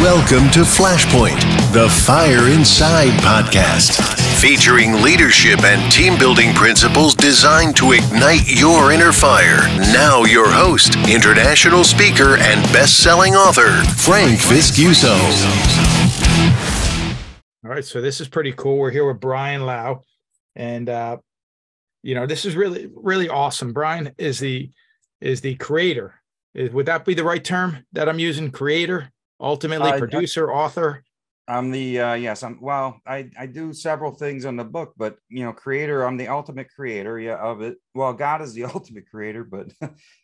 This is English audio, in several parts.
Welcome to Flashpoint, the Fire Inside podcast, featuring leadership and team building principles designed to ignite your inner fire. Now your host, international speaker and best-selling author, Frank Viscuso. All right, so this is pretty cool. We're here with Brian Lau, and this is really, really awesome. Brian is the creator. Would that be the right term that I'm using? Creator, ultimately producer, author. I'm the yes. I do several things on the book, but creator. I'm the ultimate creator, of it. Well, God is the ultimate creator, but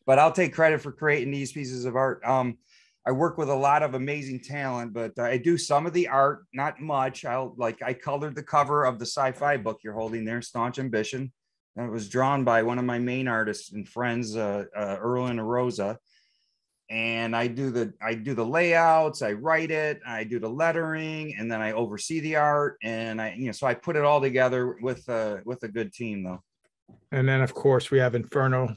I'll take credit for creating these pieces of art. I work with a lot of amazing talent, but I do some of the art, not much. I colored the cover of the sci-fi book you're holding there, Staunch Ambition. And it was drawn by one of my main artists and friends, Earl and Rosa. And I do the layouts, I write it, I do the lettering, and then I oversee the art. And so I put it all together with a good team, though. And then, of course, we have Inferno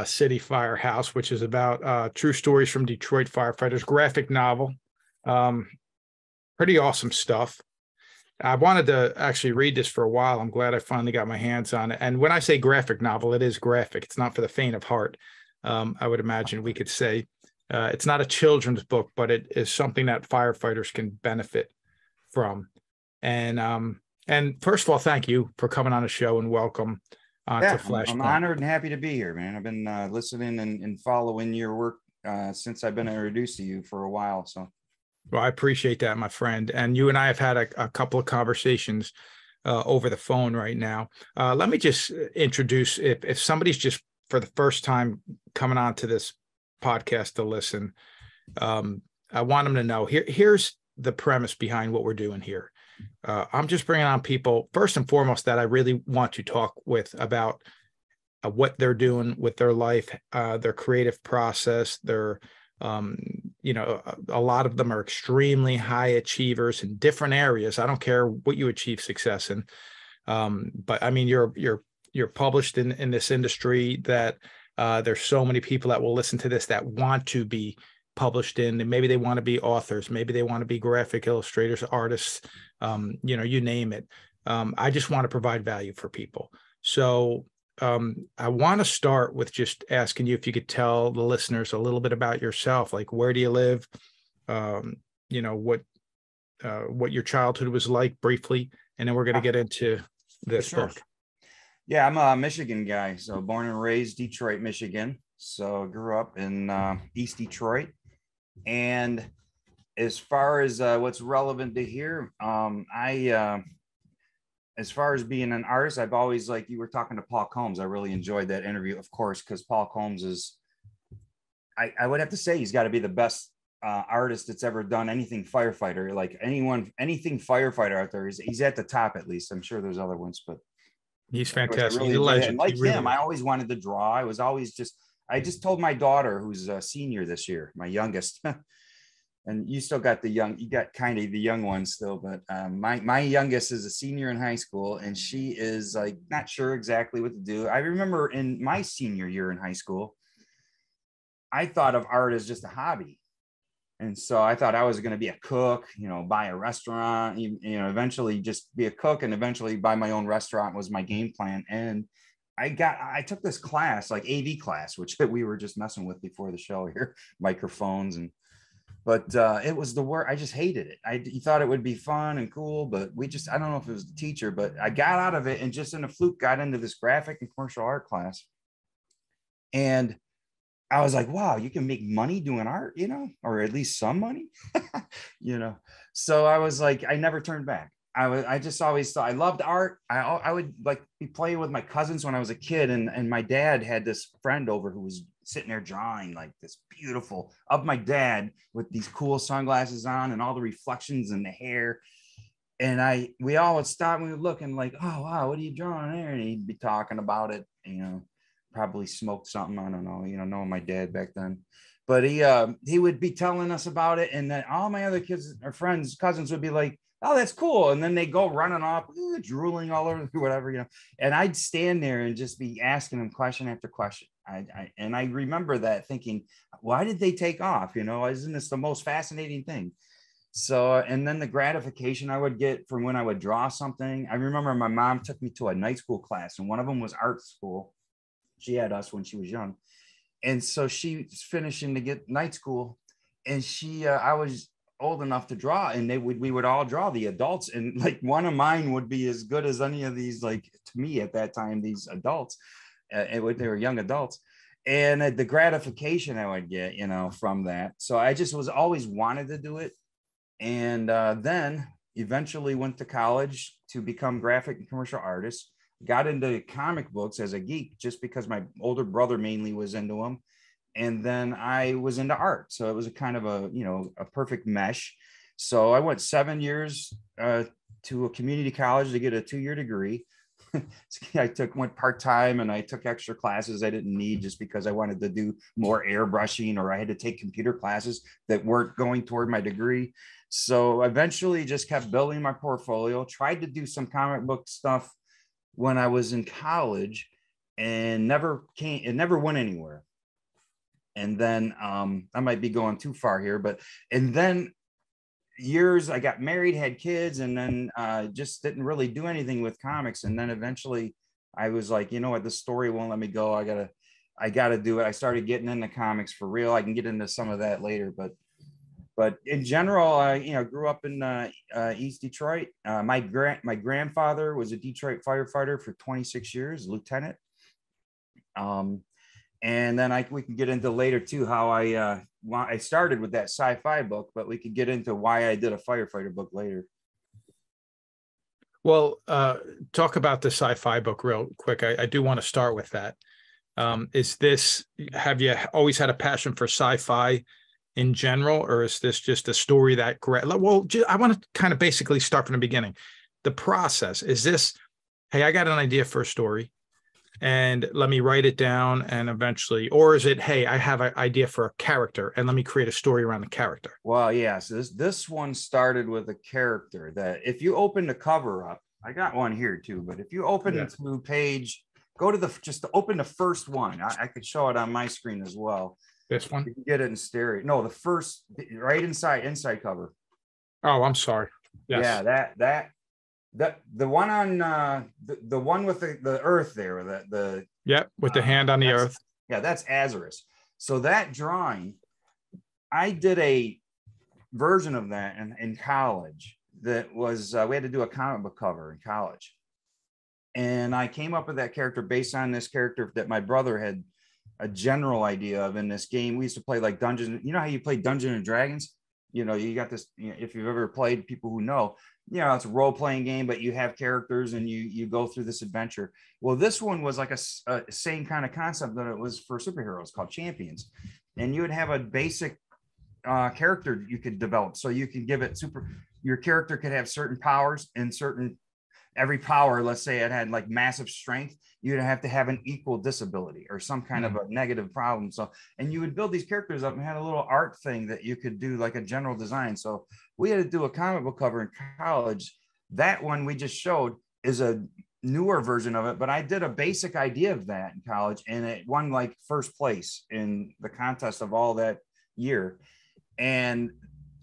City Firehouse, which is about true stories from Detroit firefighters, graphic novel. Pretty awesome stuff. I wanted to actually read this for a while. I'm glad I finally got my hands on it. And when I say graphic novel, it is graphic. It's not for the faint of heart. I would imagine we could say it's not a children's book, but it is something that firefighters can benefit from. And first of all, thank you for coming on the show and welcome to Flashpoint. I'm honored and happy to be here, man. I've been listening and following your work since I've been introduced to you for a while. So, well, I appreciate that, my friend. And you and I have had a couple of conversations over the phone right now. Let me just introduce, if somebody's just for the first time coming on to this podcast to listen, I want them to know here's the premise behind what we're doing here. I'm just bringing on people, first and foremost, that I really want to talk with about what they're doing with their life, their creative process. Their, a lot of them are extremely high achievers in different areas. I don't care what you achieve success in, but I mean, you're published in this industry that there's so many people that will listen to this that want to be published in, and maybe they want to be authors, maybe they want to be graphic illustrators, artists, you name it. I just want to provide value for people. So I want to start with just asking you if you could tell the listeners a little bit about yourself, like where do you live, what your childhood was like briefly, and then we're going to get into this book. Yeah, I'm a Michigan guy. So born and raised Detroit, Michigan. So grew up in East Detroit. And as far as what's relevant to here, as far as being an artist, I've always, like you were talking to Paul Combs, I really enjoyed that interview, of course, because Paul Combs is, I would have to say he's got to be the best artist that's ever done anything firefighter. Like anything firefighter out there, he's at the top, at least. I'm sure there's other ones, but he's fantastic. Really he's a legend. Like him, I always wanted to draw. I just told my daughter, who's a senior this year, my youngest, and you still got you got kind of the young one still, but my youngest is a senior in high school, and she is like not sure exactly what to do. I remember in my senior year in high school, I thought of art as just a hobby. And so I thought I was going to be a cook, buy a restaurant, eventually just be a cook, and eventually buy my own restaurant was my game plan. And I took this class, like AV class, which we were just messing with before the show here, microphones. But it was the work. I just hated it. You thought it would be fun and cool, but I don't know if it was the teacher, but I got out of it and just in a fluke got into this graphic and commercial art class. And I was like, wow, you can make money doing art, or at least some money, So I was like, I never turned back. I just always thought I loved art. I would like be playing with my cousins when I was a kid. And my dad had this friend over who was sitting there drawing like this beautiful of my dad with these cool sunglasses on and all the reflections in the hair. And we all would stop and we would look and like, oh, wow, what are you drawing there? And he'd be talking about it, probably smoked something. I don't know, knowing my dad back then, but he would be telling us about it. And then all my other kids or cousins would be like, oh, that's cool. And then they go running off, drooling all over, whatever, and I'd stand there and just be asking them question after question. I remember that thinking, why did they take off? Isn't this the most fascinating thing? So, and then the gratification I would get from when I would draw something. I remember my mom took me to a night school class, and one of them was art school. She had us when she was young. And so she was finishing to get night school, and I was old enough to draw, and we would all draw the adults, and like one of mine would be as good as any of these, like to me at that time, these adults, and when they were young adults, and the gratification I would get, from that. So I just was always wanted to do it. And then eventually went to college to become graphic and commercial artist. Got into comic books as a geek just because my older brother mainly was into them. And then I was into art. So it was a kind of a perfect mesh. So I went 7 years to a community college to get a 2-year degree. Went part-time, and I took extra classes I didn't need just because I wanted to do more airbrushing, or I had to take computer classes that weren't going toward my degree. So eventually just kept building my portfolio, tried to do some comic book stuff when I was in college, and it never went anywhere. And then I might be going too far here, and then I got married, had kids, and then just didn't really do anything with comics. And then eventually I was like, you know what, the story won't let me go. I gotta do it. I started getting into comics for real. I can get into some of that later, but in general, I grew up in East Detroit. My grandfather was a Detroit firefighter for 26 years, lieutenant. And then we can get into later too how I started with that sci-fi book, but we could get into why I did a firefighter book later. Well, talk about the sci-fi book real quick. I do want to start with that. Have you always had a passion for sci-fi in general, or is this just a story that I want to kind of basically start from the beginning. The process is this: hey, I got an idea for a story, and let me write it down, and eventually, or is it, hey, I have an idea for a character, and let me create a story around the character? Well, yeah. So this one started with a character that, if you open the cover up, I got one here too, but if you open to page, go to just to open the first one. I could show it on my screen as well. This one? You can get it in stereo. No, the first, right inside cover. Oh, I'm sorry. Yes. Yeah, the one on the one with the earth there, with the hand on the earth. Yeah, that's Azarus. So that drawing, I did a version of that in college. That was we had to do a comic book cover in college, and I came up with that character based on this character that my brother had a general idea of in this game. We used to play like Dungeons. You know how you play Dungeons and Dragons? You got this, if you've ever played, people who know, it's a role-playing game, but you have characters and you go through this adventure. Well, this one was like a same kind of concept that it was for superheroes called Champions. And you would have a basic character you could develop. So you could give it your character could have certain powers, and every power, let's say it had like massive strength, you'd have to have an equal disability or some kind of a negative problem. So, and you would build these characters up and had a little art thing that you could do, like a general design. So we had to do a comic book cover in college. That one we just showed is a newer version of it, but I did a basic idea of that in college, and it won like first place in the contest of all that year. And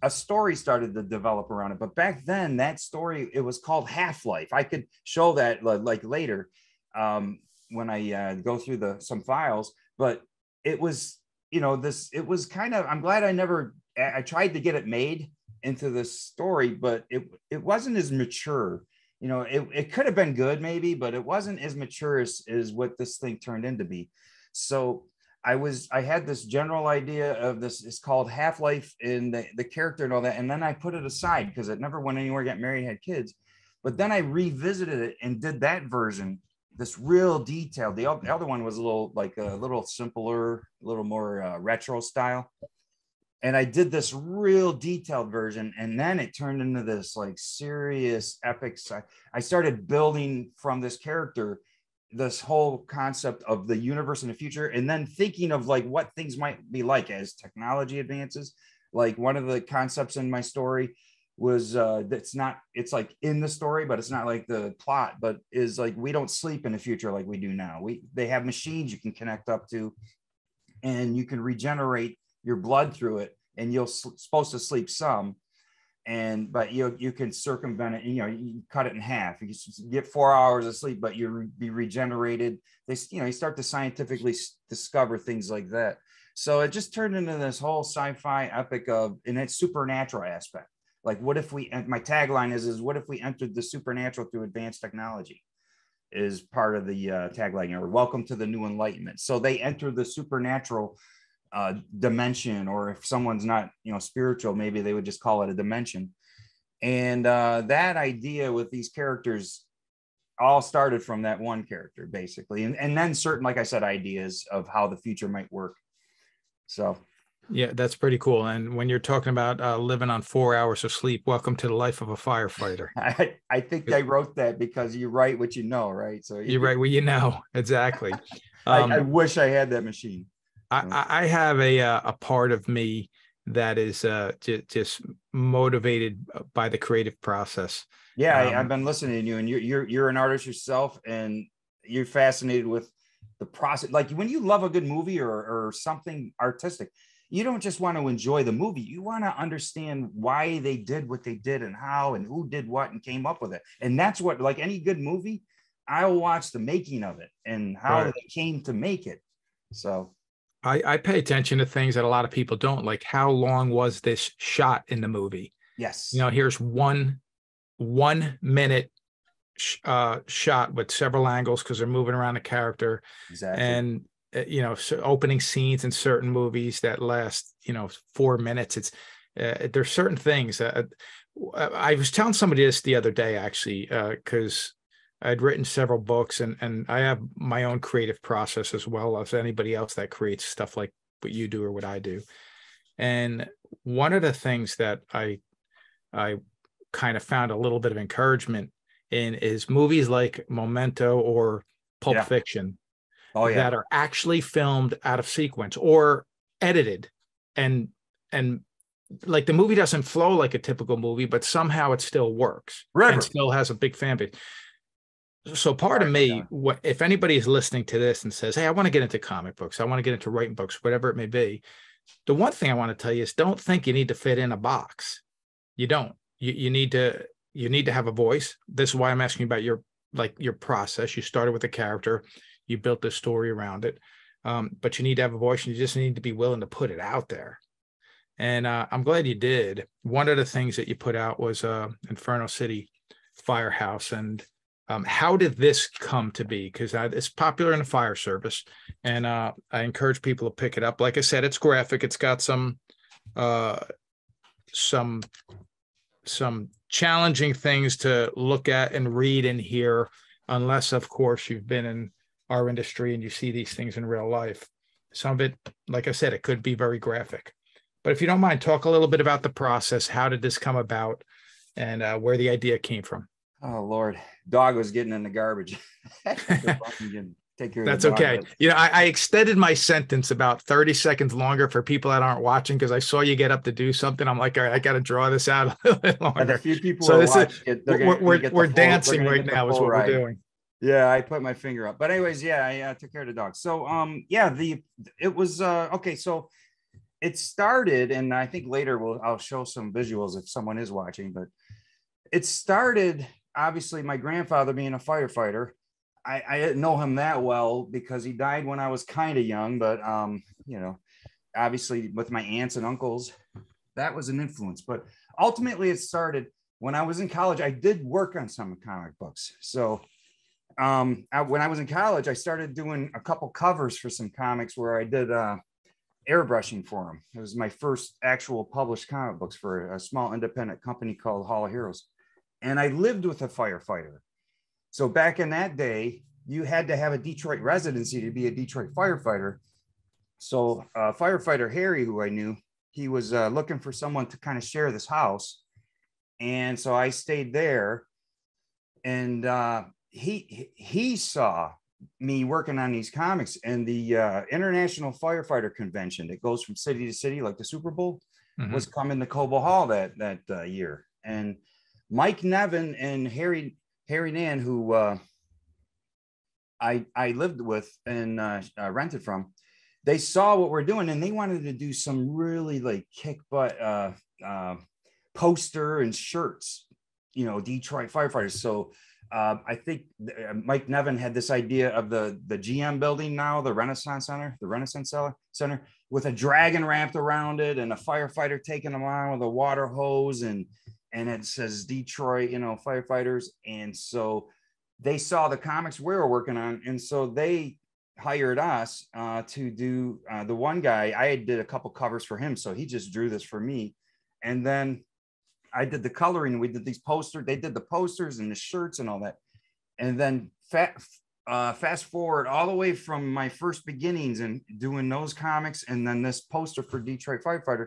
a story started to develop around it. But back then, that story, it was called Half-Life. I could show that like later when I go through some files. But it was, it was kind of, I'm glad I tried to get it made into this story, but it wasn't as mature. It could have been good maybe, but it wasn't as mature as what this thing turned into be. So I had this general idea of this. It's called Half-Life, in the character and all that. And then I put it aside because it never went anywhere, got married, had kids. But then I revisited it and did that version, this real detail. The other one was a little simpler, a little more retro style. And I did this real detailed version. And then it turned into this like serious epic. I started building from this character this whole concept of the universe in the future, and then thinking of like what things might be like as technology advances. Like one of the concepts in my story was it's like in the story, but it's not like the plot, but is like we don't sleep in the future like we do now. They have machines you can connect up to, and you can regenerate your blood through it, and you're supposed to sleep some. but you can circumvent it, you cut it in half. You get 4 hours of sleep, but you'll be regenerated. You start to scientifically discover things like that. So it just turned into this whole sci-fi epic and its supernatural aspect. Like, what if my tagline is what if we entered the supernatural through advanced technology, is part of the tagline, or welcome to the new enlightenment. So they enter the supernatural dimension, or if someone's not spiritual, maybe they would just call it a dimension. And that idea with these characters all started from that one character, basically, and then certain, like I said, ideas of how the future might work. So yeah, that's pretty cool. And when you're talking about living on 4 hours of sleep, welcome to the life of a firefighter. I think I wrote that because you write what you know, right? So you write what you know. Exactly. I wish I had that machine. I have a part of me that is just motivated by the creative process. Yeah, I've been listening to you, and you're an artist yourself, and you're fascinated with the process. Like, when you love a good movie or something artistic, you don't just want to enjoy the movie. You want to understand why they did what they did, and how, and who did what and came up with it. And that's what, like any good movie, I'll watch the making of it and how they came to make it. So I pay attention to things that a lot of people don't, like how long was this shot in the movie? Yes. Here's one minute shot with several angles because they're moving around the character. Exactly. And so opening scenes in certain movies that last 4 minutes. It's there's certain things. I was telling somebody this the other day, actually, because I'd written several books, and I have my own creative process as well as anybody else that creates stuff like what you do or what I do. And one of the things that I kind of found a little bit of encouragement in is movies like Memento or Pulp Fiction. That are actually filmed out of sequence or edited, and like the movie doesn't flow like a typical movie, but somehow it still works and still has a big fan base. So part of me, if anybody is listening to this and says, hey, I want to get into comic books, I want to get into writing books, whatever it may be, the one thing I want to tell you is don't think you need to fit in a box. You don't. You need to have a voice. This is why I'm asking about your process. You started with a character, you built this story around it, but you need to have a voice, and you just need to be willing to put it out there. And I'm glad you did. One of the things that you put out was Inferno City Firehouse. And how did this come to be? Because it's popular in the fire service, and I encourage people to pick it up. Like I said, it's graphic. It's got some challenging things to look at and read and hear, unless, of course, you've been in our industry and you see these things in real life. Some of it, like I said, it could be very graphic. But if you don't mind, talk a little bit about the process. How did this come about, and where the idea came from? Oh, Lord. Dog was getting in the garbage. Take care That's of the okay. I extended my sentence about 30 seconds longer for people that aren't watching, because I saw you get up to do something. I'm like, all right, I got to draw this out a little bit longer. And a few people so we're dancing right now is what we're doing. Yeah, I put my finger up. But anyways, I took care of the dog. So it was okay. So it started, and I think later I'll show some visuals if someone is watching, but it started, obviously, my grandfather being a firefighter. I didn't know him that well because he died when I was kind of young, but obviously with my aunts and uncles, that was an influence. But ultimately it started when I was in college. I did work on some comic books. So when I was in college, I started doing a couple covers for some comics where I did airbrushing for them. It was my first actual published comic books for a small independent company called Hall of Heroes. And I lived with a firefighter. So back in that day, you had to have a Detroit residency to be a Detroit firefighter. So firefighter Harry, who I knew, he was looking for someone to kind of share this house. And so I stayed there, and he saw me working on these comics, and the International Firefighter Convention that goes from city to city, like the Super Bowl, was coming to Cobo Hall that year. And Mike Nevin and Harry Nan, who I lived with and rented from, they saw what we're doing, and they wanted to do some really like kick butt poster and shirts, Detroit firefighters. So I think Mike Nevin had this idea of the GM building now, the Renaissance Center, with a dragon wrapped around it and a firefighter taking them on with a water hose, and it says Detroit, firefighters. And so they saw the comics we were working on, and so they hired us to do the one guy. I did a couple covers for him, so he just drew this for me, and then I did the coloring. We did these posters. They did the posters and the shirts and all that. And then fast forward all the way from my first beginnings and doing those comics, and then this poster for Detroit Firefighter.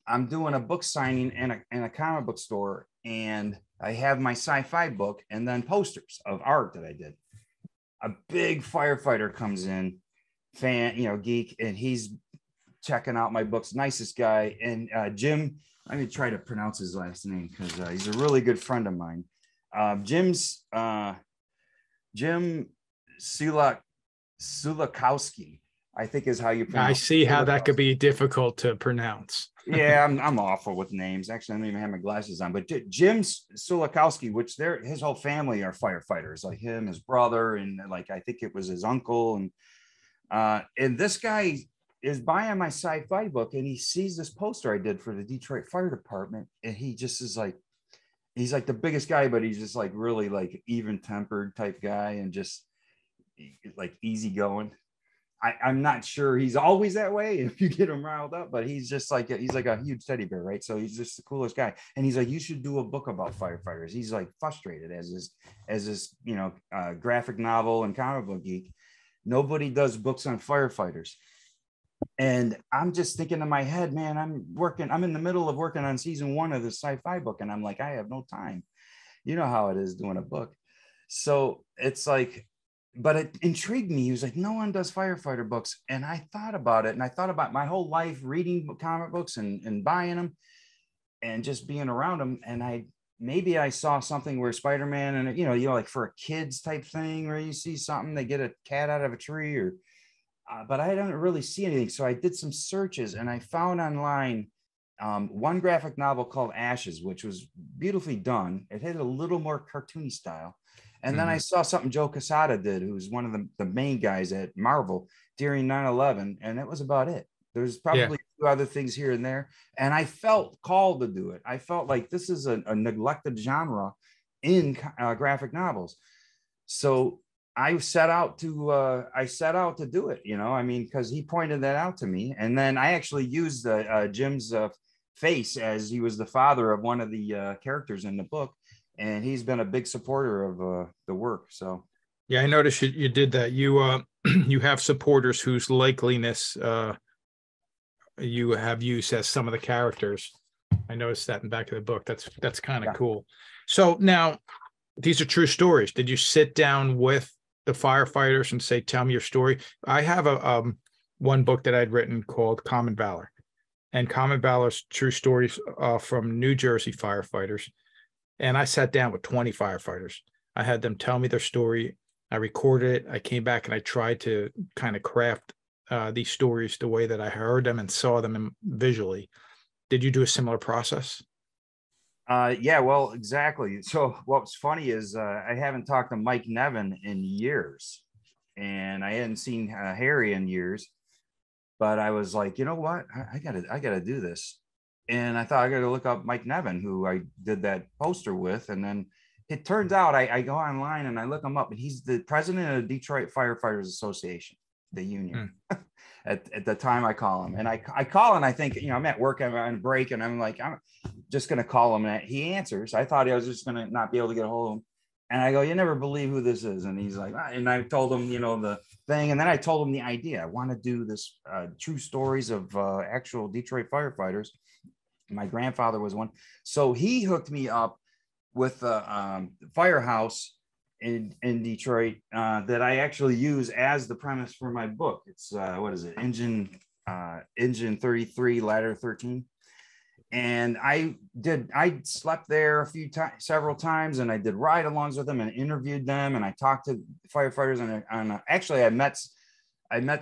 I'm doing a book signing in a comic book store, and I have my sci-fi book and then posters of art that I did. A big firefighter comes in, fan, geek, and he's checking out my books. Nicest guy. And Jim, let me try to pronounce his last name because he's a really good friend of mine. Jim Sulakowski, I think is how you pronounce it. I see how that could be difficult to pronounce. Yeah, I'm awful with names. Actually, I don't even have my glasses on. But Jim Sulakowski, which his whole family are firefighters, like him, his brother, and like I think it was his uncle. And this guy is buying my sci-fi book, and he sees this poster I did for the Detroit Fire Department, and he just is like, he's like the biggest guy, but he's just like really like even-tempered type guy, and just like easygoing. I'm not sure he's always that way if you get him riled up, but he's just like he's like a huge teddy bear, right? So he's just the coolest guy, and he's like, you should do a book about firefighters. He's like frustrated as this graphic novel and comic book geek. Nobody does books on firefighters. And I'm just thinking in my head, man, I'm in the middle of working on season 1 of the sci-fi book, and I'm like, I have no time. You know how it is doing a book. So it's like, but it intrigued me. He was like, no one does firefighter books. And I thought about it, and I thought about my whole life reading comic books and buying them and just being around them. And maybe I saw something where Spider-Man and, like for a kids type thing where you see something, they get a cat out of a tree but I don't really see anything. So I did some searches, and I found online one graphic novel called Ashes, which was beautifully done. It had a little more cartoony style. And then I saw something Joe Quesada did, who's one of the main guys at Marvel during 9/11. And that was about it. There's probably a few other things here and there. And I felt called to do it. I felt like this is a neglected genre in graphic novels. So I set out to do it, because he pointed that out to me. And then I actually used Jim's face, as he was the father of one of the characters in the book. And he's been a big supporter of the work. So, yeah, I noticed you did that. You you have supporters whose likeliness you have used as some of the characters. I noticed that in the back of the book. That's kind of cool. So now, these are true stories. Did you sit down with the firefighters and say, tell me your story? I have one book that I'd written called Common Valor, and Common Valor's true stories from New Jersey firefighters. And I sat down with 20 firefighters. I had them tell me their story. I recorded it. I came back and I tried to kind of craft these stories the way that I heard them and saw them visually. Did you do a similar process? Yeah, well, exactly. So what's funny is I haven't talked to Mike Nevin in years, and I hadn't seen Harry in years, but I was like, you know what? I gotta do this. And I thought I got to look up Mike Nevin, who I did that poster with. And then it turns out I go online and I look him up, and he's the president of the Detroit Firefighters Association, the union. At the time I call him, and I call, and I think, I'm at work, I'm on break, and I'm like, I'm just going to call him. And he answers. I thought I was just going to not be able to get a hold of him. And I go, you never believe who this is. And he's like, and I told him, the thing. And then I told him the idea. I want to do this true stories of actual Detroit firefighters. My grandfather was one. So he hooked me up with a firehouse in Detroit that I actually use as the premise for my book. It's what is it? Engine 33, ladder 13. And I slept there several times, and I did ride-alongs with them and interviewed them, and I talked to firefighters, and actually I met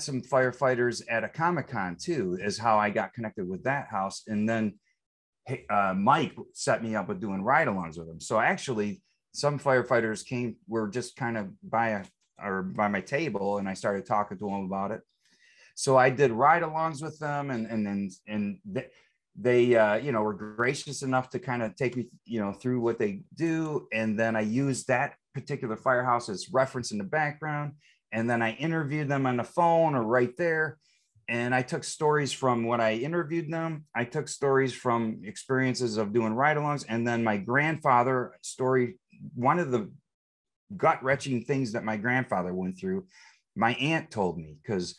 some firefighters at a Comic-Con too, is how I got connected with that house. And then Mike set me up with doing ride-alongs with him. So actually, some firefighters were just kind of by my table, and I started talking to them about it. So I did ride-alongs with them, and they were gracious enough to kind of take me, through what they do. And then I used that particular firehouse as reference in the background. And then I interviewed them on the phone or right there. And I took stories from what I interviewed them. I took stories from experiences of doing ride-alongs. And then my grandfather story, one of the gut-wrenching things that my grandfather went through, my aunt told me, because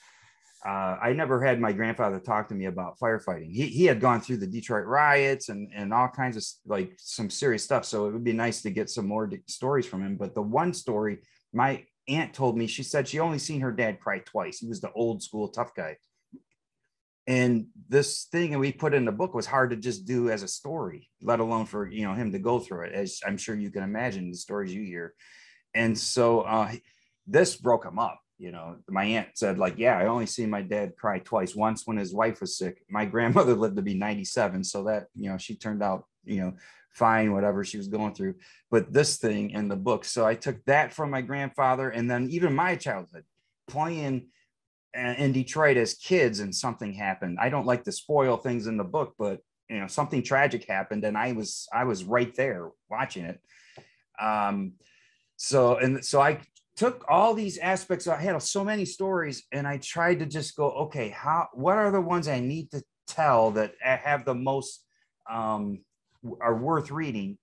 I never had my grandfather talk to me about firefighting. He had gone through the Detroit riots and all kinds of like some serious stuff. So it would be nice to get some more stories from him. But the one story my aunt told me, she said she only seen her dad cry twice. He was the old school tough guy. And this thing that we put in the book was hard to just do as a story, let alone for, him to go through it, as I'm sure you can imagine the stories you hear. And so this broke him up. My aunt said, like, yeah, I only seen my dad cry twice. Once when his wife was sick. My grandmother lived to be 97. So that, she turned out, fine, whatever she was going through. But this thing in the book. So I took that from my grandfather, and then even my childhood playing in Detroit as kids, and something happened. I don't like to spoil things in the book, but something tragic happened, and I was right there watching it. So I took all these aspects. I had so many stories, and I tried to just go, okay, what are the ones I need to tell that have the most are worth reading,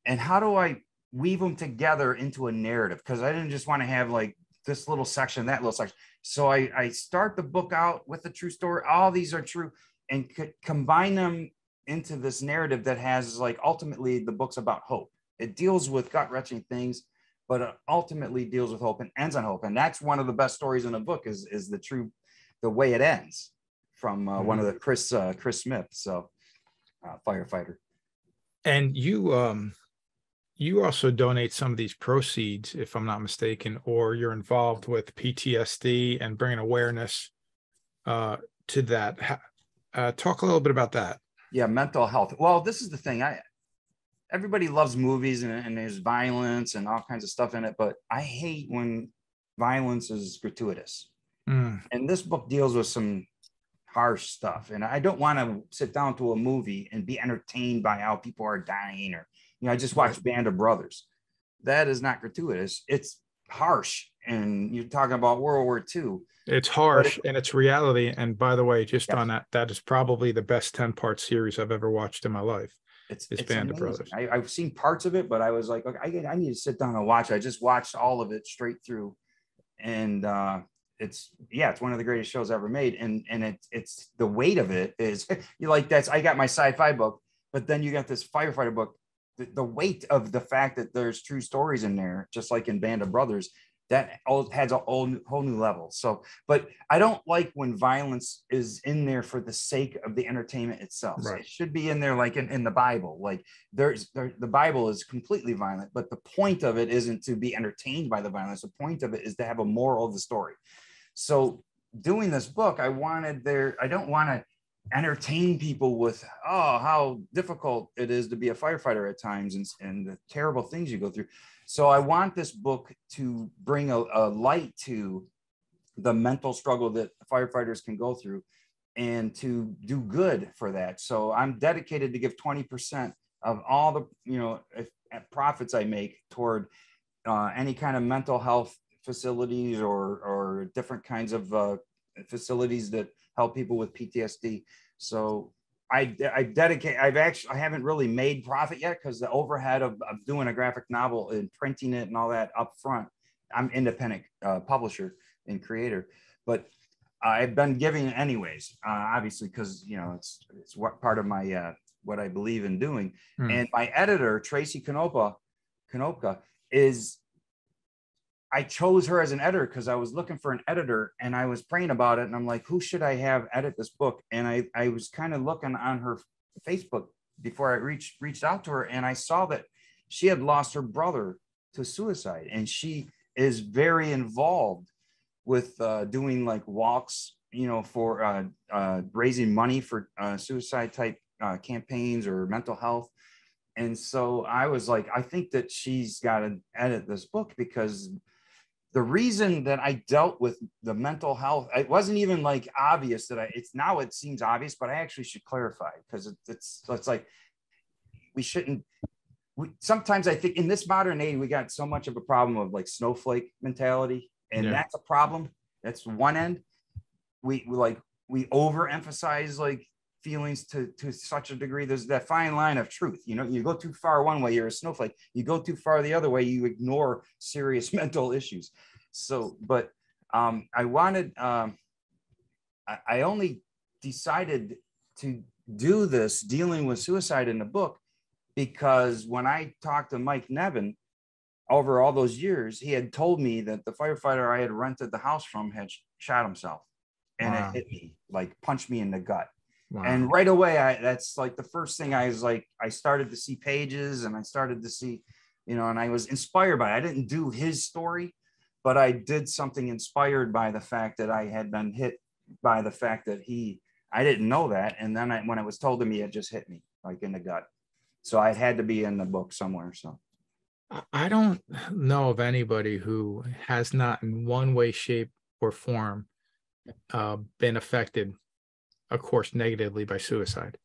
and how do I weave them together into a narrative? Because I didn't just want to have like this little section, that little section. So I start the book out with a true story. All these are true, and combine them into this narrative that has, like, ultimately the book's about hope. It deals with gut-wrenching things, but it ultimately deals with hope and ends on hope. And that's one of the best stories in the book is the way it ends from one of the Chris Smith, so firefighter. And you also donate some of these proceeds, if I'm not mistaken, or you're involved with PTSD and bringing awareness to that. Talk a little bit about that. Yeah, mental health. Well, this is the thing. Everybody loves movies and there's violence and all kinds of stuff in it, but I hate when violence is gratuitous. And this book deals with some harsh stuff. And I don't want to sit down to a movie and be entertained by how people are dying, or, I just watched Band of Brothers. That is not gratuitous. It's harsh. And you're talking about World War II. It's harsh and it's reality. And by the way, just on that is probably the best 10-part series I've ever watched in my life. It's Band of Brothers. I've seen parts of it, but I was like, okay, I need to sit down and watch it. I just watched all of it straight through. And it's one of the greatest shows ever made. And it's the weight of it is I got my sci-fi book, but then you got this firefighter book. The weight of the fact that there's true stories in there, just like in Band of Brothers, that has a whole new level. So, but I don't like when violence is in there for the sake of the entertainment itself. Right. So it should be in there, like in the Bible. Like the Bible is completely violent, but the point of it isn't to be entertained by the violence. The point of it is to have a moral of the story. So doing this book, I don't want to entertain people with how difficult it is to be a firefighter at times and the terrible things you go through. So I want this book to bring a light to the mental struggle that firefighters can go through and to do good for that. So I'm dedicated to give 20% of all the profits I make toward any kind of mental health facilities or different kinds of facilities that help people with PTSD. So I haven't really made profit yet because the overhead of doing a graphic novel and printing it and all that up front, I'm independent publisher and creator, but I've been giving anyways, obviously, because it's what part of my what I believe in doing. And my editor, Tracy Konopka, I chose her as an editor because I was looking for an editor and I was praying about it. And I'm like, who should I have edit this book? And I was kind of looking on her Facebook before I reached out to her. And I saw that she had lost her brother to suicide. And she is very involved with doing like walks, for raising money for suicide type campaigns or mental health. And so I was like, I think that she's got to edit this book, because the reason that I dealt with the mental health, it wasn't even like obvious that it seems obvious, but I actually should clarify, because it's like, we shouldn't, sometimes I think in this modern age, we got so much of a problem of like snowflake mentality, and that's a problem. That's one end. We overemphasize like feelings to such a degree. There's that fine line of truth. You go too far one way, you're a snowflake. You go too far the other way, you ignore serious mental issues. So, but I wanted, I only decided to do this dealing with suicide in the book because when I talked to Mike Nevin over all those years, he had told me that the firefighter I had rented the house from had shot himself, and it hit me, like punched me in the gut. Wow. And right away, that's like the first thing I was like, I started to see pages, and I started to see, and I was inspired by it. I didn't do his story, but I did something inspired by the fact that I had been hit by the fact that I didn't know that. And then when it was told to me, it just hit me like in the gut. So I had to be in the book somewhere. So I don't know of anybody who has not in one way, shape, or form been affected, of course, negatively by suicide.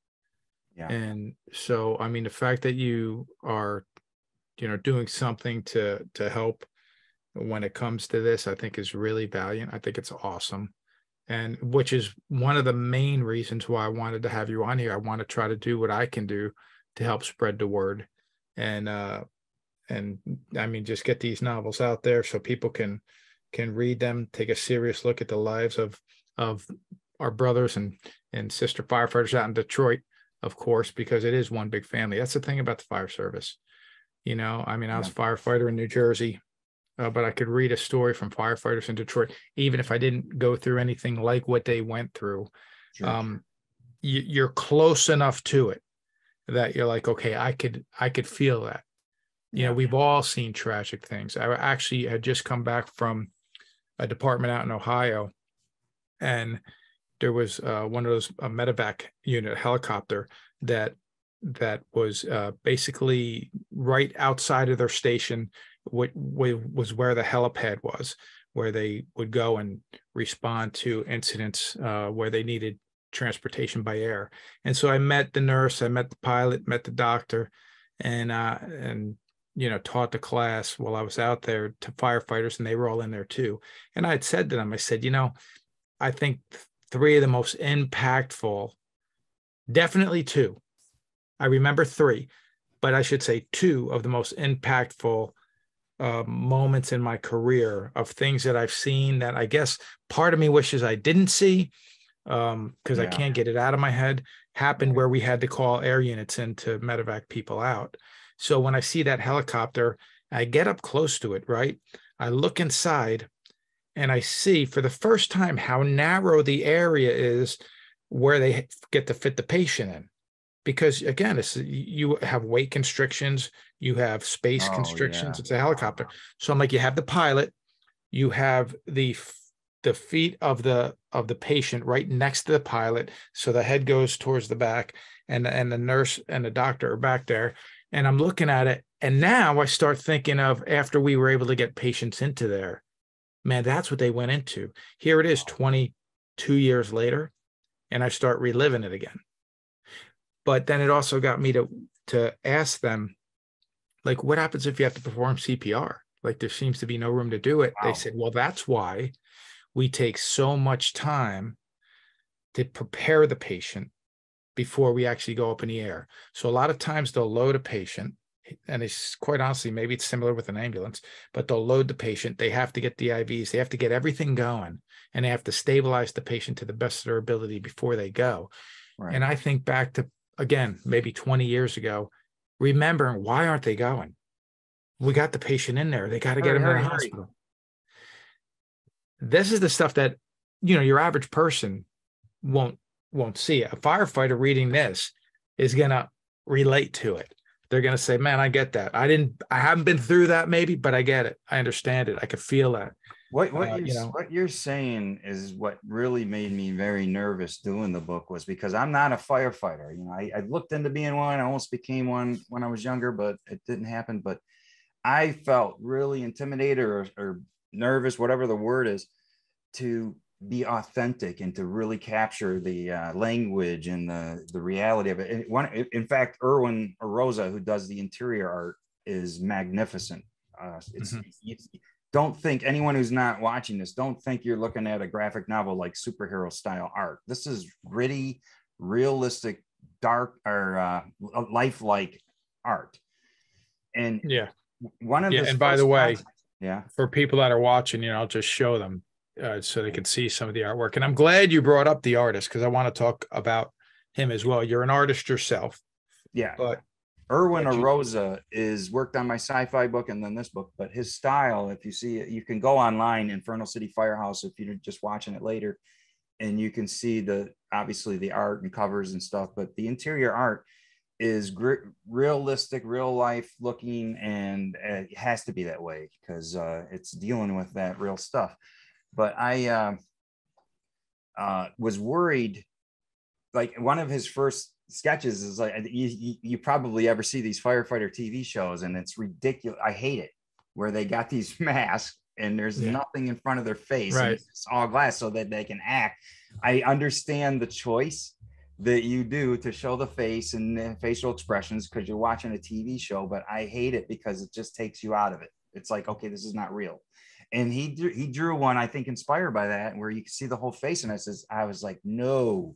Yeah. And so, I mean, the fact that you are, doing something to help when it comes to this, I think is really valiant. I think it's awesome. And which is one of the main reasons why I wanted to have you on here. I want to try to do what I can do to help spread the word. And I mean, just get these novels out there so people can read them, take a serious look at the lives of our brothers and sister firefighters out in Detroit, of course, because it is one big family. That's the thing about the fire service. I mean, I was a firefighter in New Jersey, but I could read a story from firefighters in Detroit, even if I didn't go through anything like what they went through. Sure. You're close enough to it that you're like, okay, I could feel that. We've all seen tragic things. I actually had just come back from a department out in Ohio, and there was one of those medevac unit helicopter that was basically right outside of their station, was where the helipad was, where they would go and respond to incidents where they needed transportation by air. And so I met the nurse, I met the pilot, met the doctor, and taught the class while I was out there to firefighters, and they were all in there too. And I had said to them, I said, I think three of the most impactful, definitely two. I remember three, but I should say two of the most impactful moments in my career of things that I've seen that I guess part of me wishes I didn't see, because I can't get it out of my head, happened where we had to call air units in to medevac people out. So when I see that helicopter, I get up close to it, right? I look inside and I see for the first time how narrow the area is where they get to fit the patient in. Because again, you have weight constrictions, you have space constrictions. It's a helicopter. So I'm like, you have the pilot, you have the feet of the patient right next to the pilot, so the head goes towards the back, and the nurse and the doctor are back there. And I'm looking at it, and now I start thinking of after we were able to get patients into there, man, that's what they went into. Here it is 22 years later, and I start reliving it again. But then it also got me to ask them, like, what happens if you have to perform CPR? Like, there seems to be no room to do it. Wow. They said, well, that's why we take so much time to prepare the patient before we actually go up in the air. So a lot of times they'll load a patient, and it's quite honestly, maybe it's similar with an ambulance, but they'll load the patient. They have to get the IVs. They have to get everything going, and they have to stabilize the patient to the best of their ability before they go. Right. And I think back to, again, maybe 20 years ago, remembering, why aren't they going? We got the patient in there. They got to get him in the hospital. This is the stuff that, your average person won't see. A firefighter reading this is going to relate to it. They're going to say, man, I get that. I haven't been through that maybe, but I get it. I understand it. I could feel that. What you're saying is what really made me very nervous doing the book, was because I'm not a firefighter. I looked into being one. I almost became one when I was younger, but it didn't happen. But I felt really intimidated or nervous, whatever the word is, to be authentic and to really capture the language and the reality of it. In fact, Erwin Rosa, who does the interior art, is magnificent. Don't think, anyone who's not watching this, don't think you're looking at a graphic novel like superhero style art. This is gritty, realistic, dark, or lifelike art. And one of the and by the way, yeah, for people that are watching, I'll just show them so they can see some of the artwork. And I'm glad you brought up the artist, because I want to talk about him as well. You're an artist yourself. Yeah. But Erwin Rosa is worked on my sci-fi book and then this book, but his style, if you see it, you can go online, Inferno City Firehouse, if you're just watching it later, and you can see obviously the art and covers and stuff, but the interior art is realistic, real life looking, and it has to be that way because it's dealing with that real stuff. But I was worried, like one of his first sketches is like, you probably ever see these firefighter TV shows, and it's ridiculous. I hate it, where they got these masks and there's nothing in front of their face, right? And it's all glass so that they can act. I understand the choice that you do to show the face and the facial expressions because you're watching a TV show, but I hate it because it just takes you out of it. It's like, okay, this is not real. And he drew one, I think, inspired by that, where you can see the whole face. And I was like, no,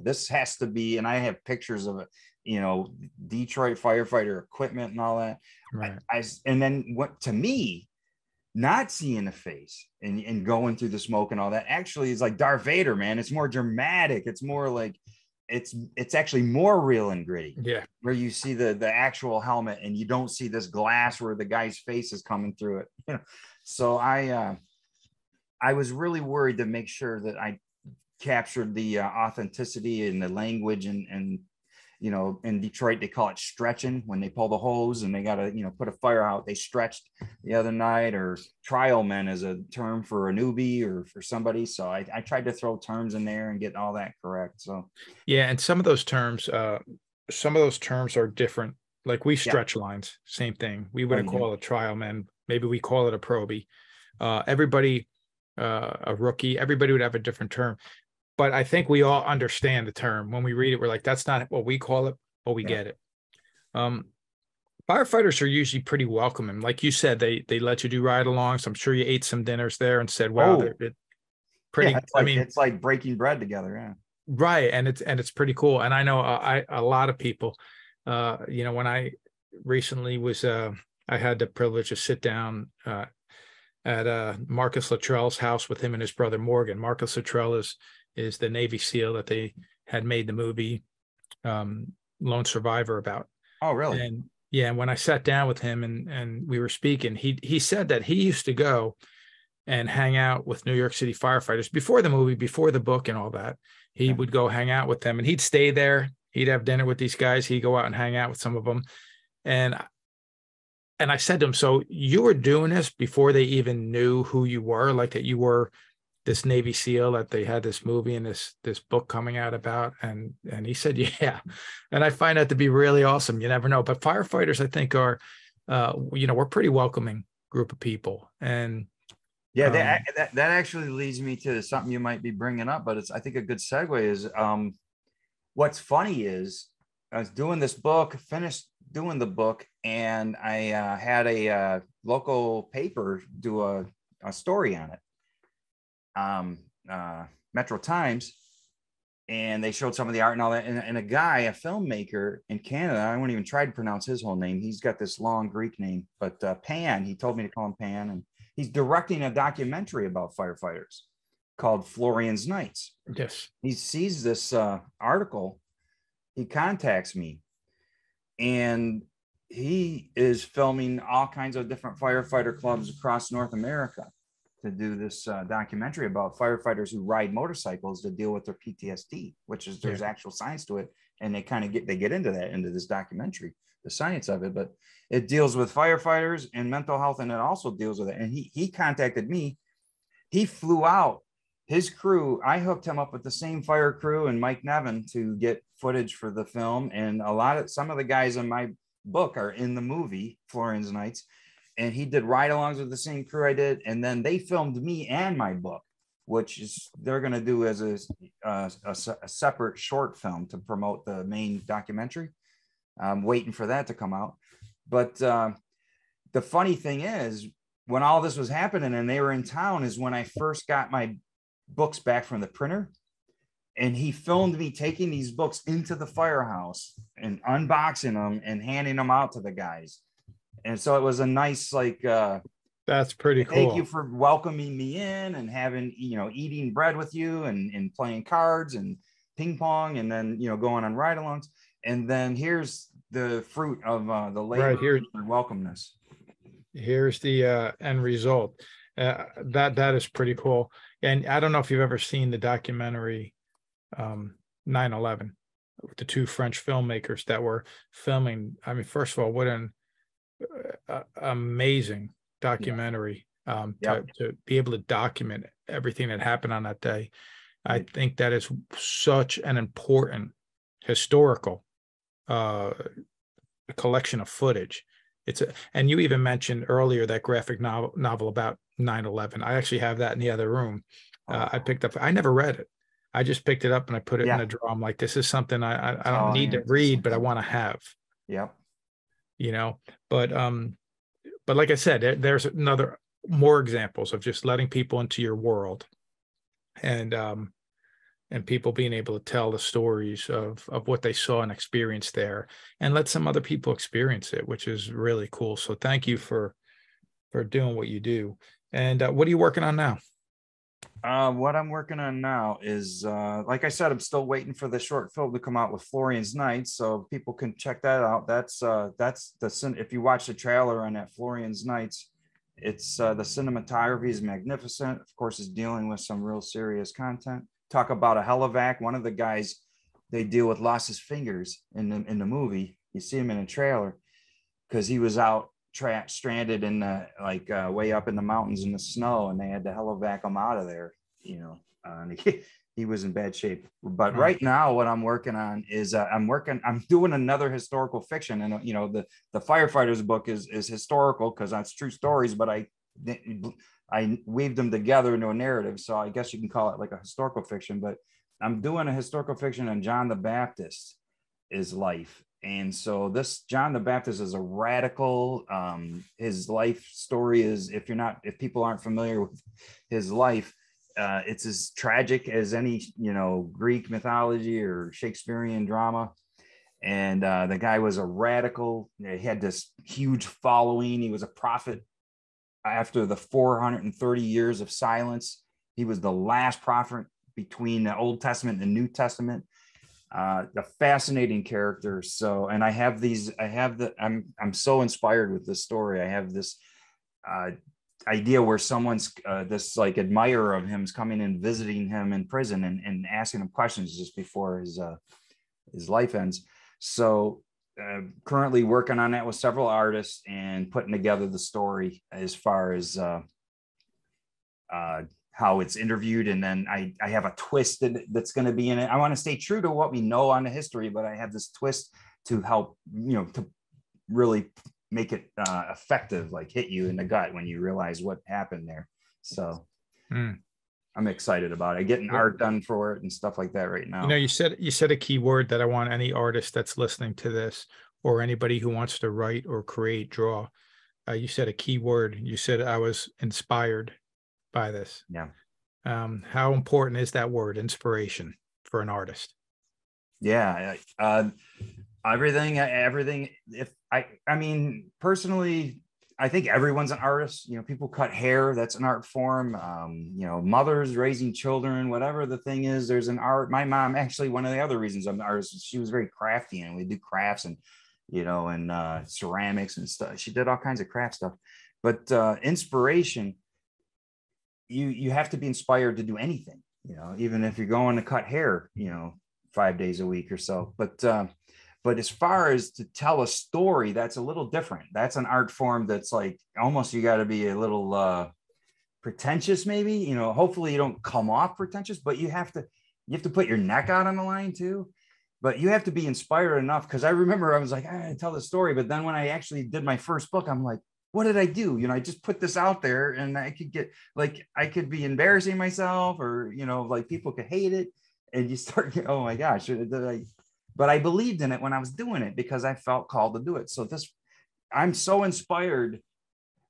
this has to be. And I have pictures of it, Detroit firefighter equipment and all that. Right. And then what, to me, not seeing the face and going through the smoke and all that actually is like Darth Vader, man. It's more dramatic. It's more like, it's actually more real and gritty. Yeah. Where you see the actual helmet and you don't see this glass where the guy's face is coming through it. So I was really worried to make sure that I captured the authenticity and the language and in Detroit, they call it stretching when they pull the hose and they got to, put a fire out. They stretched the other night, or trial men is a term for a newbie or for somebody. So I tried to throw terms in there and get all that correct. So, yeah. And some of those terms are different. Like we stretch lines, same thing. We wouldn't call it a trial man. Maybe we call it a probie. Everybody, a rookie, everybody would have a different term. But I think we all understand the term. When we read it, we're like, that's not what we call it, but we get it. Firefighters are usually pretty welcoming. Like you said, they let you do ride-alongs. I'm sure you ate some dinners there and said, wow, they're pretty. Yeah, it's like breaking bread together. Yeah. Right. And it's pretty cool. And I know a lot of people, when I recently was, I had the privilege to sit down at Marcus Luttrell's house with him and his brother Morgan. Marcus Luttrell is the Navy SEAL that they had made the movie Lone Survivor about. Oh, really? And yeah, when I sat down with him and we were speaking, he said that he used to go and hang out with New York City firefighters before the movie, before the book and all that. He would go hang out with them and he'd stay there. He'd have dinner with these guys. He'd go out and hang out with some of them. And I said to him, so you were doing this before they even knew who you were, like that you were this Navy SEAL, that they had this movie and this book coming out about? And he said, yeah. And I find that to be really awesome. You never know. But firefighters, I think, are, we're pretty welcoming group of people. And yeah, that actually leads me to something you might be bringing up, but it's, I think, a good segue is what's funny is I was doing this book, finished doing the book, and I had a local paper do a story on it. Metro Times, and they showed some of the art and all that. And a guy, a filmmaker in Canada, I won't even try to pronounce his whole name. He's got this long Greek name, but Pan, he told me to call him Pan. And he's directing a documentary about firefighters called Florian's Nights. Yes. He sees this article. He contacts me, and he is filming all kinds of different firefighter clubs across North America to do this documentary about firefighters who ride motorcycles to deal with their PTSD, which is there's actual science to it. And they kind of get into this documentary. the science of it, but it deals with firefighters and mental health, and it also deals with it. And he contacted me. He flew out his crew. I hooked him up with the same fire crew and Mike Nevin to get footage for the film. And some of the guys in my book are in the movie Florian's Nights. And he did ride-alongs with the same crew I did. And then they filmed me and my book, which is they're going to do as a separate short film to promote the main documentary. I'm waiting for that to come out. But the funny thing is, when all this was happening and they were in town is when I first got my books back from the printer. And he filmed me taking these books into the firehouse and unboxing them and handing them out to the guys. And so it was a nice, like, that's pretty cool. Thank you for welcoming me in and having, eating bread with you and playing cards and ping pong and then, going on ride-alongs. And then here's the fruit of the labor right here and welcomeness. Here's the end result. That is pretty cool. And I don't know if you've ever seen the documentary 9/11 with the two French filmmakers that were filming. I mean, first of all, what an amazing documentary to be able to document everything that happened on that day. I think that is such an important historical collection of footage. And you even mentioned earlier that graphic novel about 9/11. I actually have that in the other room. I picked up. I never read it. I just picked it up and I put it in a drawer. I'm like, this is something I don't need to read, but I want to have. Yep. But like I said, there's more examples of just letting people into your world, and people being able to tell the stories of what they saw and experienced there, and let some other people experience it, which is really cool. So thank you for doing what you do. And what are you working on now? What I'm working on now is, like I said, I'm still waiting for the short film to come out with Florian's Nights, so people can check that out. That's if you watch the trailer on that Florian's Nights, it's the cinematography is magnificent. Of course, it's dealing with some real serious content. Talk about a helivac. One of the guys they deal with lost his fingers in the movie. You see him in a trailer because he was out stranded in the way up in the mountains in the snow, and they had to helivac him out of there. And he was in bad shape. But right now, what I'm working on is I'm doing another historical fiction, and the firefighters book is historical because that's true stories, but I weaved them together into a narrative. So I guess you can call it like a historical fiction, but I'm doing a historical fiction on John the Baptist's life. And so this John the Baptist is a radical. His life story is, if people aren't familiar with his life, it's as tragic as any, Greek mythology or Shakespearean drama. And the guy was a radical. He had this huge following. He was a prophet. After the 430 years of silence, he was the last prophet between the Old Testament and the New Testament. A fascinating character. So, and I'm so inspired with this story. I have this idea where someone's this like admirer of him is coming and visiting him in prison and asking him questions just before his life ends. So currently working on that with several artists and putting together the story as far as how it's interviewed. And then I have a twist that's going to be in it. I want to stay true to what we know on the history, but I have this twist to help, to really make it effective, like hit you in the gut when you realize what happened there. So I'm excited about it. Getting art done for it and stuff like that right now. You said a key word that I want any artist that's listening to this, or anybody who wants to write or create, draw. You said a key word. You said I was inspired by this. Yeah. How important is that word, inspiration, for an artist? Yeah. Everything. If I mean, personally, I think everyone's an artist. People cut hair, that's an art form. Mothers raising children, whatever the thing is, there's an art. My mom, actually, one of the other reasons I'm an artist, she was very crafty, and we do crafts and ceramics and stuff. She did all kinds of craft stuff. But inspiration, you have to be inspired to do anything, even if you're going to cut hair, 5 days a week or so. But But as far as to tell a story, that's a little different. That's an art form that's like almost you got to be a little pretentious, maybe. You know, hopefully you don't come off pretentious, but you have to put your neck out on the line too. But you have to be inspired enough, because I remember I was like, I tell the story, but then when I actually did my first book, I'm like, what did I do? You know, I just put this out there, and I could get like, I could be embarrassing myself, or, you know, like people could hate it, and you start, oh my gosh, but I believed in it when I was doing it because I felt called to do it. So I'm so inspired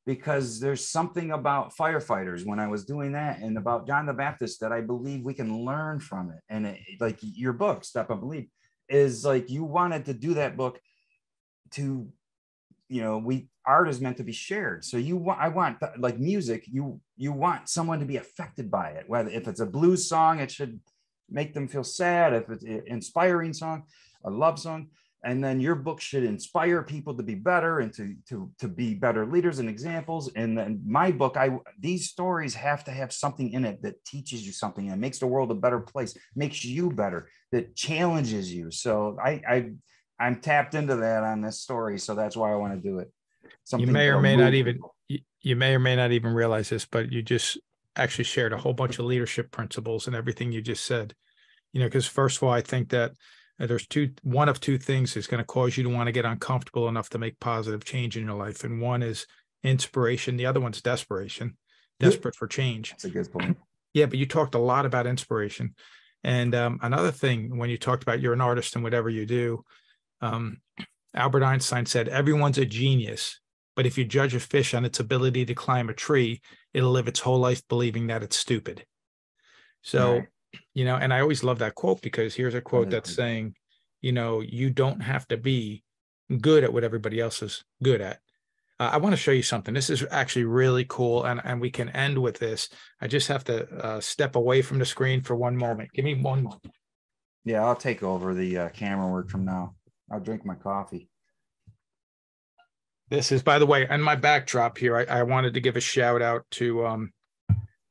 because there's something about firefighters when I was doing that, and about John the Baptist, that I believe we can learn from it. And like your book, Step Up and Believe, is like, you wanted to do that book to, you know, art is meant to be shared. So I want like music, you want someone to be affected by it. Whether if it's a blues song, it should make them feel sad. If it's an inspiring song, a love song, and then your book should inspire people to be better and to be better leaders and examples. And then my book, these stories have to have something in it that teaches you something and makes the world a better place, makes you better, that challenges you. So I'm tapped into that on this story. So that's why I want to do it. You may or may not even realize this, but you just actually shared a whole bunch of leadership principles and everything you just said. You know, because first of all, I think that there's one of two things is going to cause you to want to get uncomfortable enough to make positive change in your life. And one is inspiration. The other one's desperation, desperate for change. That's a good point. Yeah, but you talked a lot about inspiration. And another thing, when you talked about you're an artist and whatever you do, Albert Einstein said, everyone's a genius, but if you judge a fish on its ability to climb a tree, it'll live its whole life believing that it's stupid. So, right. You know, and I always love that quote, because here's a quote that's saying, you know, you don't have to be good at what everybody else is good at. I want to show you something. This is actually really cool. And we can end with this. I just have to step away from the screen for one moment. Give me one moment. Yeah, I'll take over the camera work from now. I'll drink my coffee. This is, by the way, on my backdrop here, I wanted to give a shout out to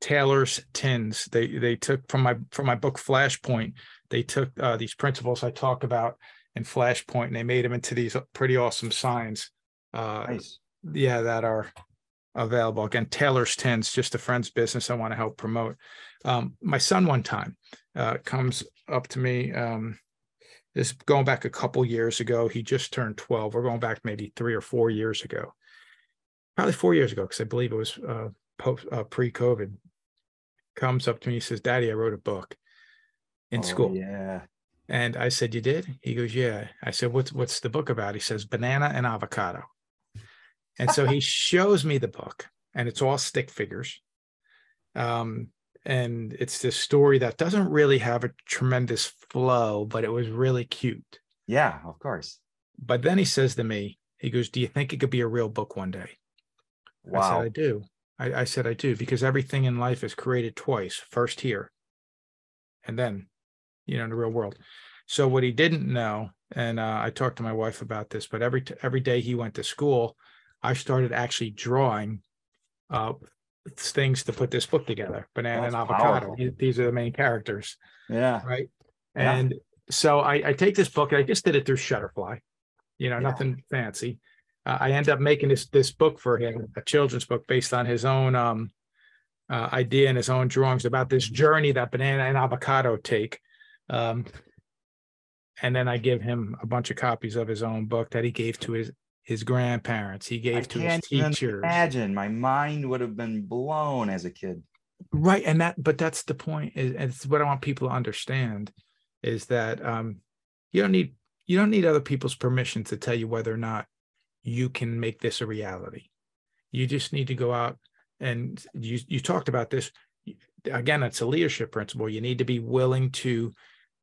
Taylor's Tins. They took from my book Flashpoint. They took these principles I talk about in Flashpoint, and they made them into these pretty awesome signs. Nice. Yeah, that are available. Again, Taylor's Tins, just a friend's business I want to help promote. My son one time comes up to me. This going back a couple years ago. He just turned 12. We're going back maybe 3 or 4 years ago. Probably 4 years ago, because I believe it was pre-COVID. Comes up to me, he says, "Daddy, I wrote a book in school." Yeah. And I said, "You did?" He goes, "Yeah." I said, "What's the book about?" He says, "Banana and avocado." And so he shows me the book, and it's all stick figures. And it's this story that doesn't really have a tremendous flow, but it was really cute. Yeah, of course. But then he says to me, he goes, "Do you think it could be a real book one day?" Wow. I said, "I do." I said, "I do, because everything in life is created twice, first here, and then, you know, in the real world." So what he didn't know, and I talked to my wife about this, but every day he went to school, I started actually drawing things to put this book together. Banana and avocado. These are the main characters. Yeah. Right. And so I take this book, and I just did it through Shutterfly, you know, nothing fancy. I end up making this book for him, a children's book based on his own idea and his own drawings about this journey that banana and avocado take. And then I give him a bunch of copies of his own book that he gave to his grandparents. He gave to his teachers. Imagine, my mind would have been blown as a kid. Right. But that's the point. And it's what I want people to understand is that you don't need other people's permission to tell you whether or not you can make this a reality. You just need to go out, and you talked about this. Again, it's a leadership principle. You need to be willing to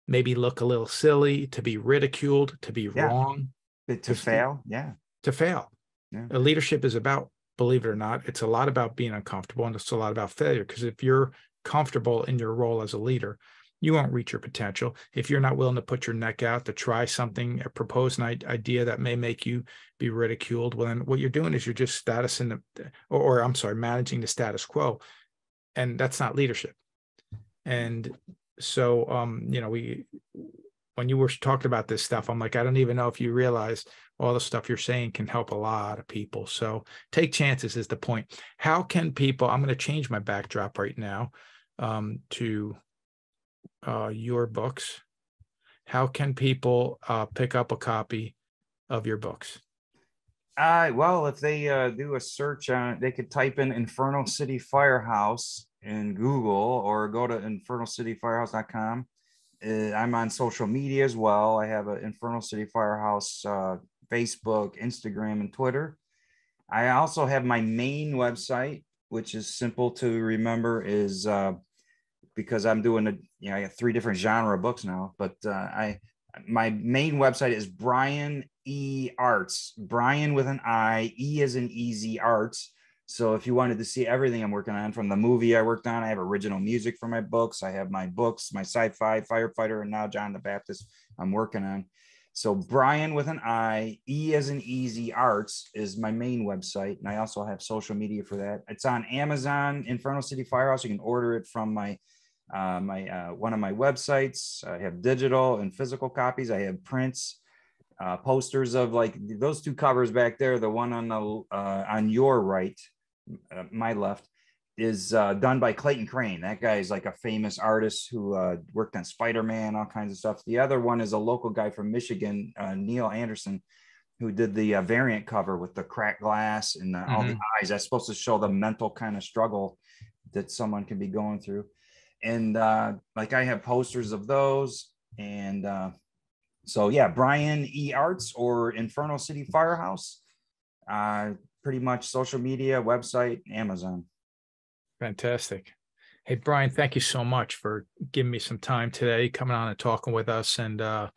maybe look a little silly, to be ridiculed, to be wrong. To fail. Yeah. To fail. Yeah. Leadership is about, believe it or not, it's a lot about being uncomfortable, and it's a lot about failure, because if you're comfortable in your role as a leader, you won't reach your potential. If you're not willing to put your neck out to try something, or propose an idea that may make you be ridiculed, well, then what you're doing is you're just managing the status quo. And that's not leadership. And so, you know, when you were talking about this stuff, I'm like, I don't even know if you realize all the stuff you're saying can help a lot of people. So take chances is the point. How can people, I'm going to change my backdrop right now to your books. How can people pick up a copy of your books? Well, if they do a search on, they could type in Inferno City Firehouse in Google or go to inferno-cityfirehouse.com. I'm on social media as well. I have an Inferno City Firehouse Facebook, Instagram, and Twitter. I also have my main website, which is simple to remember, is because I'm doing I got 3 different genre books now, but my main website is Brian E Arts, Brian with an I, E as in easy, arts. So if you wanted to see everything I'm working on, from the movie I worked on, I have original music for my books. I have my books, my sci-fi, firefighter, and now John the Baptist I'm working on. So Brian with an I, E as in easy, arts is my main website. And I also have social media for that. It's on Amazon, Inferno City Firehouse. You can order it from my one of my websites. I have digital and physical copies. I have prints, posters of like those 2 covers back there. The one on the on your right, my left, is done by Clayton Crane. That guy is like a famous artist who worked on Spider-Man, all kinds of stuff. The other one is a local guy from Michigan, Neil Anderson, who did the variant cover with the cracked glass and all the eyes. That's supposed to show the mental kind of struggle that someone can be going through. And like I have posters of those. And so, yeah, Brian E Arts or Inferno City Firehouse, pretty much social media, website, Amazon. Fantastic. Hey, Brian, thank you so much for giving me some time today, coming on and talking with us. And I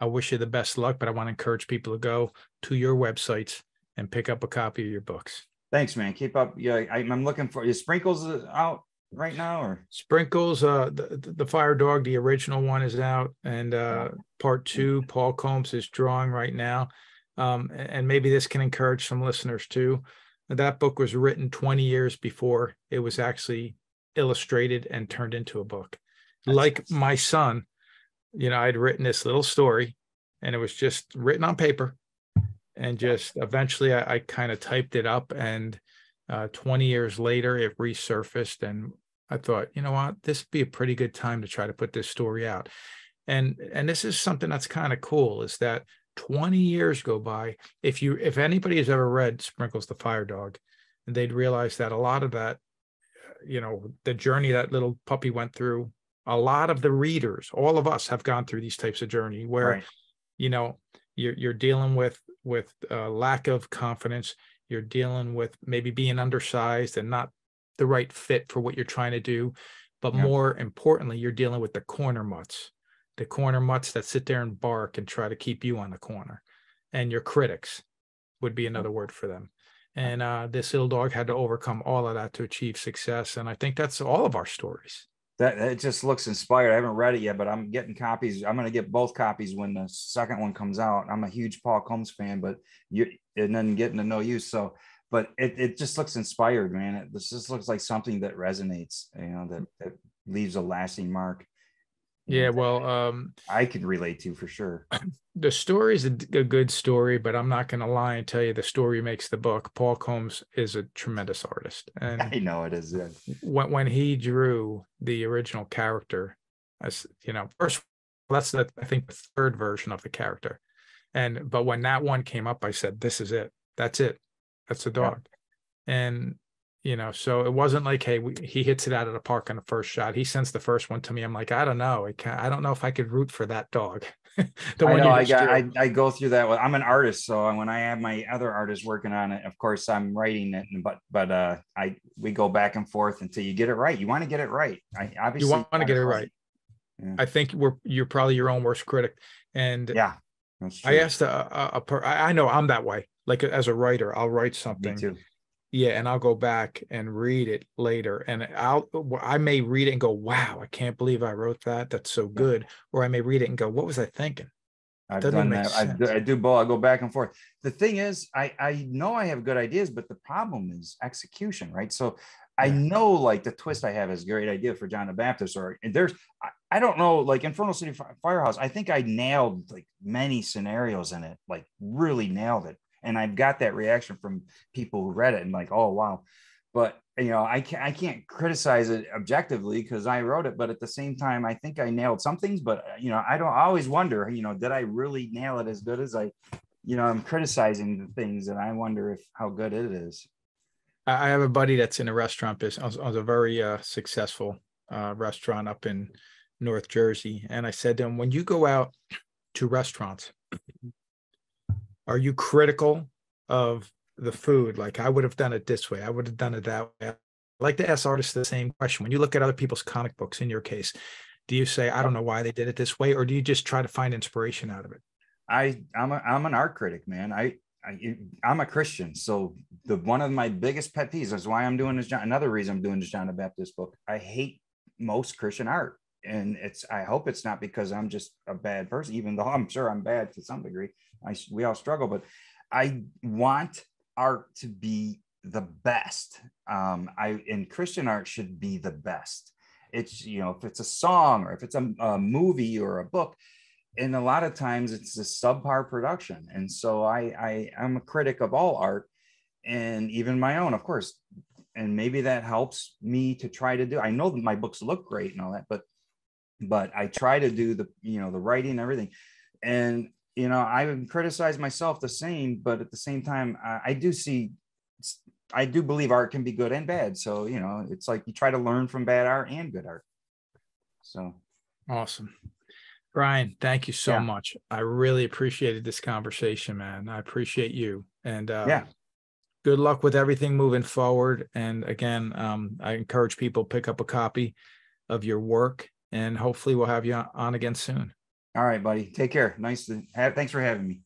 wish you the best luck, but I want to encourage people to go to your websites and pick up a copy of your books. Thanks, man. Keep up. Yeah, I'm looking for, is Sprinkles out right now, or Sprinkles, the Fire Dog, the original one is out, and part 2, Paul Combs is drawing right now. And maybe this can encourage some listeners too. That book was written 20 years before it was actually illustrated and turned into a book. Like my son, I'd written this little story and it was just written on paper, and just eventually I kind of typed it up, and 20 years later it resurfaced, and I thought, you know what, this would be a pretty good time to try to put this story out. And this is something that's kind of cool, is that 20 years go by. If anybody has ever read Sprinkles the Fire Dog, they'd realize that a lot of that, the journey that little puppy went through, a lot of the readers, all of us have gone through these types of journey where, right, you're dealing with lack of confidence. You're dealing with maybe being undersized and not the right fit for what you're trying to do. But more importantly, you're dealing with the corner mutts that sit there and bark and try to keep you on the corner. And your critics would be another word for them. And this little dog had to overcome all of that to achieve success. And I think that's all of our stories. That it just looks inspired. I haven't read it yet, but I'm getting copies. I'm going to get both copies when the second one comes out. I'm a huge Paul Combs fan, and then getting to know you. So, but it just looks inspired, man. This just looks like something that resonates, that leaves a lasting mark. Yeah, well, I could relate to for sure. The story is a good story, but I'm not going to lie and tell you the story makes the book. Paul Combs is a tremendous artist, and I know it is. Yeah. When he drew the original character, as first, that's I think the third version of the character, but when that one came up, I said, "This is it. That's it. That's the dog," and. So it wasn't like, hey, he hits it out of the park on the first shot. He sends the first one to me. I'm like, I don't know. I don't know if I could root for that dog. I go through that. I'm an artist, so when I have my other artists working on it, of course I'm writing it, but we go back and forth until you get it right. You want to get it right. You want to get it right. Yeah. I think you're probably your own worst critic. And yeah, that's true. I asked I know I'm that way. Like as a writer, I'll write something. Me too. Yeah, and I'll go back and read it later, and I may read it and go, "Wow, I can't believe I wrote that. That's so good." Or I may read it and go, "What was I thinking?" I've done that. I do both. I go back and forth. The thing is, I know I have good ideas, but the problem is execution, right? So I know like the twist I have is a great idea for John the Baptist, I I don't know, like Inferno City Firehouse, I think I nailed like many scenarios in it, like really nailed it. And I've got that reaction from people who read it and like, oh, wow. But, you know, I can't criticize it objectively because I wrote it. But at the same time, I think I nailed some things. But, you know, I always wonder, you know, did I really nail it as good as I'm criticizing the things and I wonder how good it is. I have a buddy that's in a restaurant business. I was a very successful restaurant up in North Jersey. And I said to him, when you go out to restaurants, are you critical of the food? Like, I would have done it this way. I would have done it that way. I like to ask artists the same question. When you look at other people's comic books, in your case, do you say, I don't know why they did it this way? Or do you just try to find inspiration out of it? I'm an art critic, man. I'm a Christian. So one of my biggest pet peeves is why I'm doing this. Another reason I'm doing this John the Baptist book. I hate most Christian art. And I hope it's not because I'm just a bad person, even though I'm sure I'm bad to some degree. We all struggle, but I want art to be the best. And Christian art should be the best. It's, you know, if it's a song or if it's a movie or a book, and a lot of times it's a subpar production. And so I'm a critic of all art, and even my own, of course. And maybe that helps me to try to do. I know that my books look great and all that, but I try to do the writing and everything. And, you know, I would criticize myself the same, but at the same time, I do believe art can be good and bad. So, you know, it's like you try to learn from bad art and good art. So. Awesome. Brian, thank you so much. I really appreciated this conversation, man. I appreciate you. And good luck with everything moving forward. And again, I encourage people to pick up a copy of your work, and hopefully we'll have you on again soon. All right, buddy. Take care. Thanks for having me.